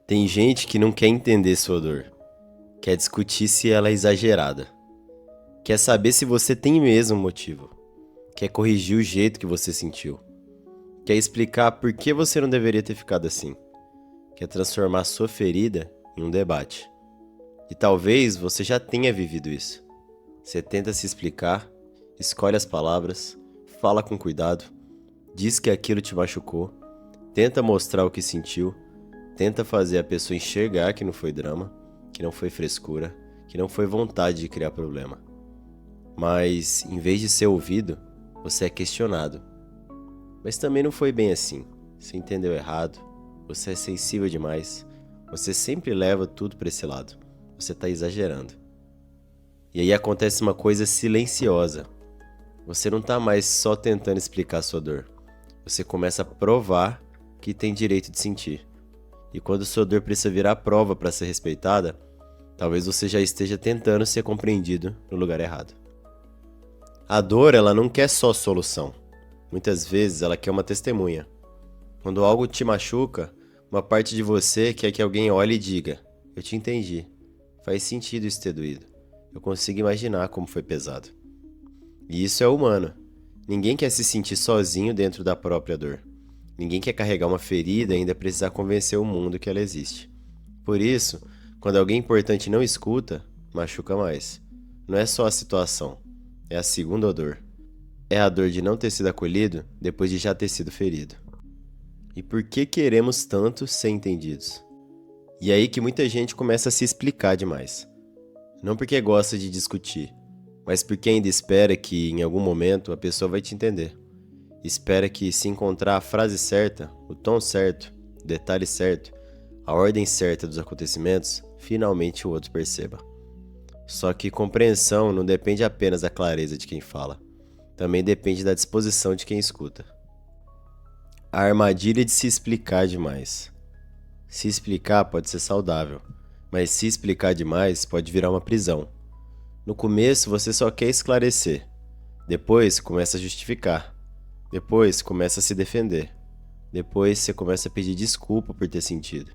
Tem gente que não quer entender sua dor, quer discutir se ela é exagerada, quer saber se você tem mesmo motivo, quer corrigir o jeito que você sentiu, quer explicar por que você não deveria ter ficado assim, quer transformar sua ferida em um debate. E talvez você já tenha vivido isso. Você tenta se explicar, escolhe as palavras, fala com cuidado, diz que aquilo te machucou, tenta mostrar o que sentiu, tenta fazer a pessoa enxergar que não foi drama, que não foi frescura, que não foi vontade de criar problema. Mas, em vez de ser ouvido, você é questionado. Mas também não foi bem assim. Você entendeu errado, você é sensível demais, você sempre leva tudo para esse lado. Você tá exagerando. E aí acontece uma coisa silenciosa. Você não tá mais só tentando explicar sua dor. Você começa a provar que tem direito de sentir. E quando sua dor precisa virar prova para ser respeitada, talvez você já esteja tentando ser compreendido no lugar errado. A dor, ela não quer só solução. Muitas vezes ela quer uma testemunha. Quando algo te machuca, uma parte de você quer que alguém olhe e diga: eu te entendi. Faz sentido isso ter doído. Eu consigo imaginar como foi pesado. E isso é humano. Ninguém quer se sentir sozinho dentro da própria dor. Ninguém quer carregar uma ferida e ainda precisar convencer o mundo que ela existe. Por isso, quando alguém importante não escuta, machuca mais. Não é só a situação, é a segunda dor. É a dor de não ter sido acolhido depois de já ter sido ferido. E por que queremos tanto ser entendidos? E é aí que muita gente começa a se explicar demais. Não porque gosta de discutir, mas porque ainda espera que em algum momento a pessoa vai te entender. Espera que, se encontrar a frase certa, o tom certo, o detalhe certo, a ordem certa dos acontecimentos, finalmente o outro perceba. Só que compreensão não depende apenas da clareza de quem fala, também depende da disposição de quem escuta. A armadilha de se explicar demais. Se explicar pode ser saudável, mas se explicar demais pode virar uma prisão. No começo você só quer esclarecer, depois começa a justificar. Depois começa a se defender. Depois você começa a pedir desculpa por ter sentido.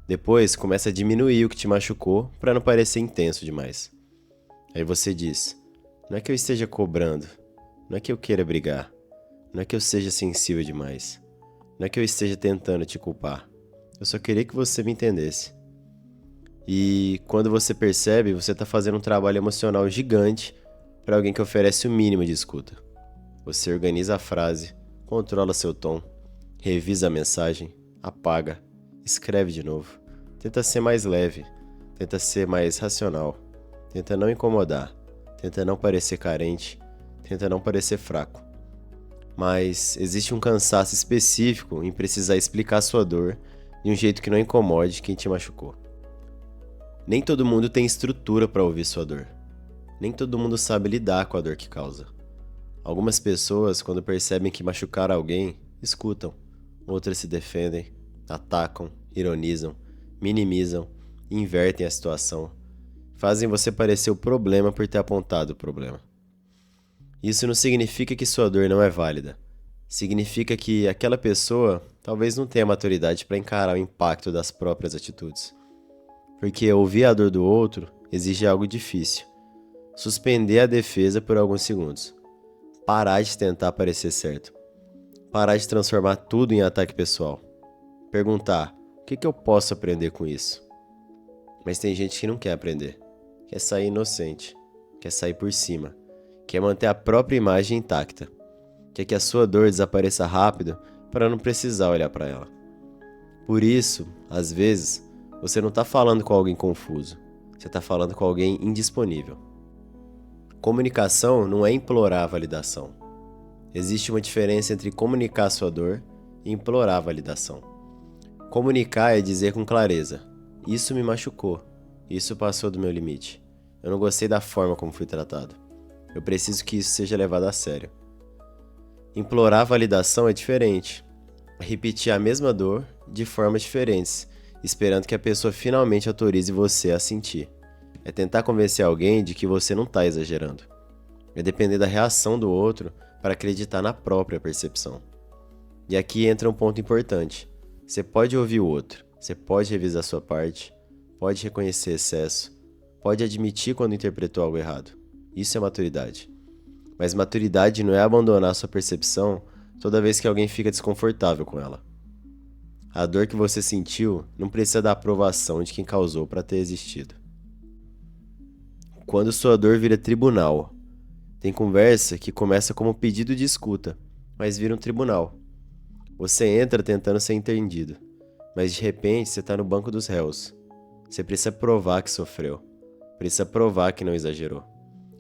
Depois começa a diminuir o que te machucou para não parecer intenso demais. Aí você diz: não é que eu esteja cobrando, não é que eu queira brigar, não é que eu seja sensível demais, não é que eu esteja tentando te culpar. Eu só queria que você me entendesse. E quando você percebe, você está fazendo um trabalho emocional gigante para alguém que oferece o mínimo de escuta. Você organiza a frase, controla seu tom, revisa a mensagem, apaga, escreve de novo. Tenta ser mais leve, tenta ser mais racional, tenta não incomodar, tenta não parecer carente, tenta não parecer fraco. Mas existe um cansaço específico em precisar explicar sua dor de um jeito que não incomode quem te machucou. Nem todo mundo tem estrutura para ouvir sua dor. Nem todo mundo sabe lidar com a dor que causa. Algumas pessoas, quando percebem que machucaram alguém, escutam. Outras se defendem, atacam, ironizam, minimizam, invertem a situação. Fazem você parecer o problema por ter apontado o problema. Isso não significa que sua dor não é válida. Significa que aquela pessoa talvez não tenha maturidade para encarar o impacto das próprias atitudes. Porque ouvir a dor do outro exige algo difícil. Suspender a defesa por alguns segundos. Parar de tentar parecer certo. Parar de transformar tudo em ataque pessoal. Perguntar: o que eu posso aprender com isso? Mas tem gente que não quer aprender. Quer sair inocente. Quer sair por cima. Quer manter a própria imagem intacta. Quer que a sua dor desapareça rápido para não precisar olhar para ela. Por isso, às vezes, você não está falando com alguém confuso. Você está falando com alguém indisponível. Comunicação não é implorar a validação. Existe uma diferença entre comunicar sua dor e implorar a validação. Comunicar é dizer com clareza: isso me machucou, isso passou do meu limite. Eu não gostei da forma como fui tratado. Eu preciso que isso seja levado a sério. Implorar validação é diferente. É repetir a mesma dor de formas diferentes, esperando que a pessoa finalmente autorize você a sentir. É tentar convencer alguém de que você não está exagerando. É depender da reação do outro para acreditar na própria percepção. E aqui entra um ponto importante. Você pode ouvir o outro, Você pode revisar sua parte, pode reconhecer excesso, pode admitir quando interpretou algo errado. Isso é maturidade. Mas maturidade não é abandonar sua percepção toda vez que alguém fica desconfortável com ela. A dor que você sentiu não precisa da aprovação de quem causou para ter existido. Quando sua dor vira tribunal, tem conversa que começa como pedido de escuta, mas vira um tribunal. Você entra tentando ser entendido, mas de repente você está no banco dos réus. Você precisa provar que sofreu, precisa provar que não exagerou,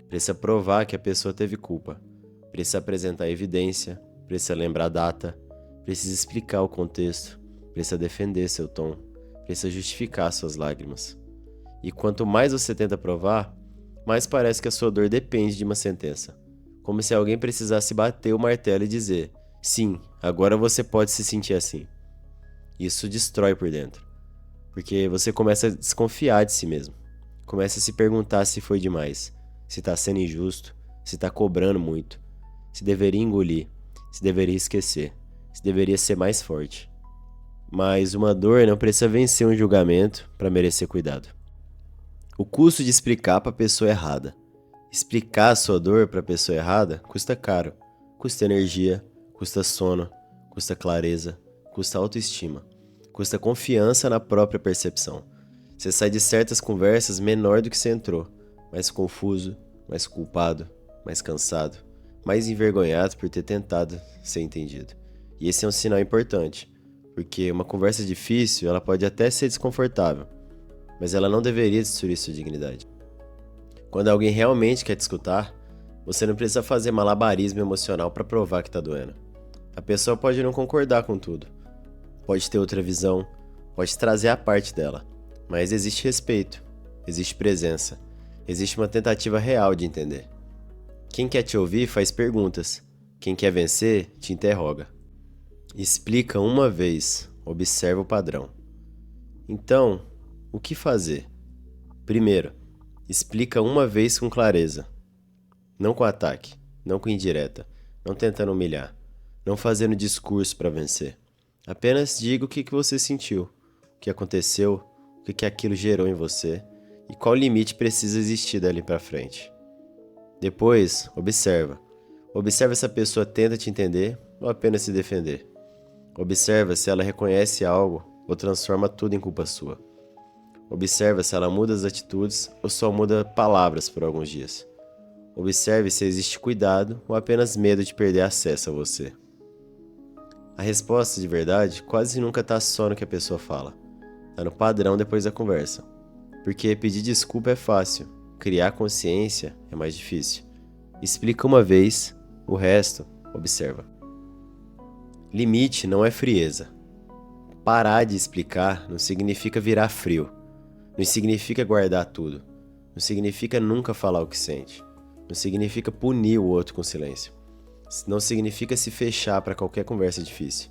precisa provar que a pessoa teve culpa, precisa apresentar evidência, precisa lembrar a data, precisa explicar o contexto, precisa defender seu tom, precisa justificar suas lágrimas. E quanto mais você tenta provar, mais parece que a sua dor depende de uma sentença. Como se alguém precisasse bater o martelo e dizer: sim, agora você pode se sentir assim. Isso destrói por dentro. Porque você começa a desconfiar de si mesmo. Começa a se perguntar se foi demais, se está sendo injusto, se está cobrando muito, se deveria engolir, se deveria esquecer, se deveria ser mais forte. Mas uma dor não precisa vencer um julgamento para merecer cuidado. O custo de explicar para a pessoa errada. Explicar a sua dor para a pessoa errada custa caro. Custa energia, custa sono, custa clareza, custa autoestima, custa confiança na própria percepção. Você sai de certas conversas menor do que você entrou, mais confuso, mais culpado, mais cansado, mais envergonhado por ter tentado ser entendido. E esse é um sinal importante, porque uma conversa difícil ela pode até ser desconfortável, mas ela não deveria destruir sua dignidade. Quando alguém realmente quer te escutar, você não precisa fazer malabarismo emocional para provar que tá doendo. A pessoa pode não concordar com tudo, pode ter outra visão, pode trazer a parte dela, mas existe respeito, existe presença, existe uma tentativa real de entender. Quem quer te ouvir faz perguntas, quem quer vencer te interroga. Explica uma vez, observa o padrão. Então, o que fazer? Primeiro, explica uma vez com clareza. Não com ataque, não com indireta, não tentando humilhar, não fazendo discurso para vencer. Apenas diga o que você sentiu, o que aconteceu, o que aquilo gerou em você e qual limite precisa existir dali para frente. Depois, observa. Observa se a pessoa tenta te entender ou apenas se defender. Observa se ela reconhece algo ou transforma tudo em culpa sua. Observa se ela muda as atitudes ou só muda palavras por alguns dias. Observe se existe cuidado ou apenas medo de perder acesso a você. A resposta de verdade quase nunca está só no que a pessoa fala. Está no padrão depois da conversa. Porque pedir desculpa é fácil, criar consciência é mais difícil. Explica uma vez, o resto, observa. Limite não é frieza. Parar de explicar não significa virar frio. Não significa guardar tudo. Não significa nunca falar o que sente. Não significa punir o outro com silêncio. Não significa se fechar para qualquer conversa difícil.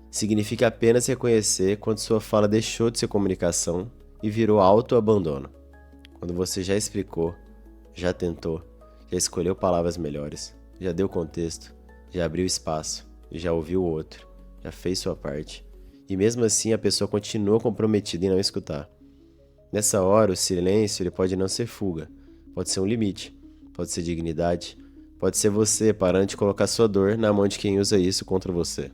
Significa apenas reconhecer quando sua fala deixou de ser comunicação e virou autoabandono. Quando você já explicou, já tentou, já escolheu palavras melhores, já deu contexto, já abriu espaço, já ouviu o outro, já fez sua parte. E mesmo assim a pessoa continua comprometida em não escutar. Nessa hora, o silêncio ele pode não ser fuga, pode ser um limite, pode ser dignidade, pode ser você parando de colocar sua dor na mão de quem usa isso contra você.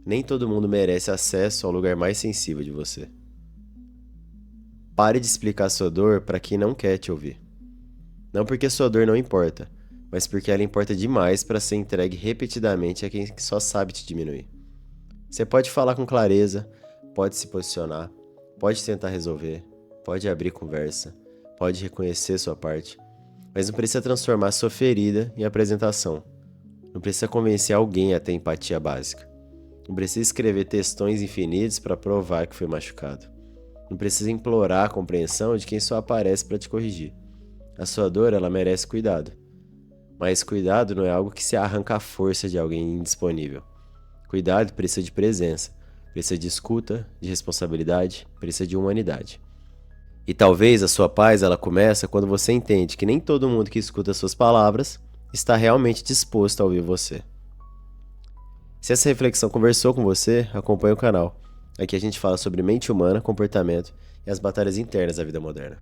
Nem todo mundo merece acesso ao lugar mais sensível de você. Pare de explicar sua dor para quem não quer te ouvir. Não porque sua dor não importa, mas porque ela importa demais para ser entregue repetidamente a quem só sabe te diminuir. Você pode falar com clareza, pode se posicionar, pode tentar resolver, pode abrir conversa, pode reconhecer sua parte, mas não precisa transformar sua ferida em apresentação. Não precisa convencer alguém a ter empatia básica. Não precisa escrever textões infinitos para provar que foi machucado. Não precisa implorar a compreensão de quem só aparece para te corrigir. A sua dor, ela merece cuidado. Mas cuidado não é algo que se arranca à força de alguém indisponível. Cuidado precisa de presença, precisa de escuta, de responsabilidade, precisa de humanidade. E talvez a sua paz ela começa quando você entende que nem todo mundo que escuta suas palavras está realmente disposto a ouvir você. Se essa reflexão conversou com você, acompanhe o canal. Aqui a gente fala sobre mente humana, comportamento e as batalhas internas da vida moderna.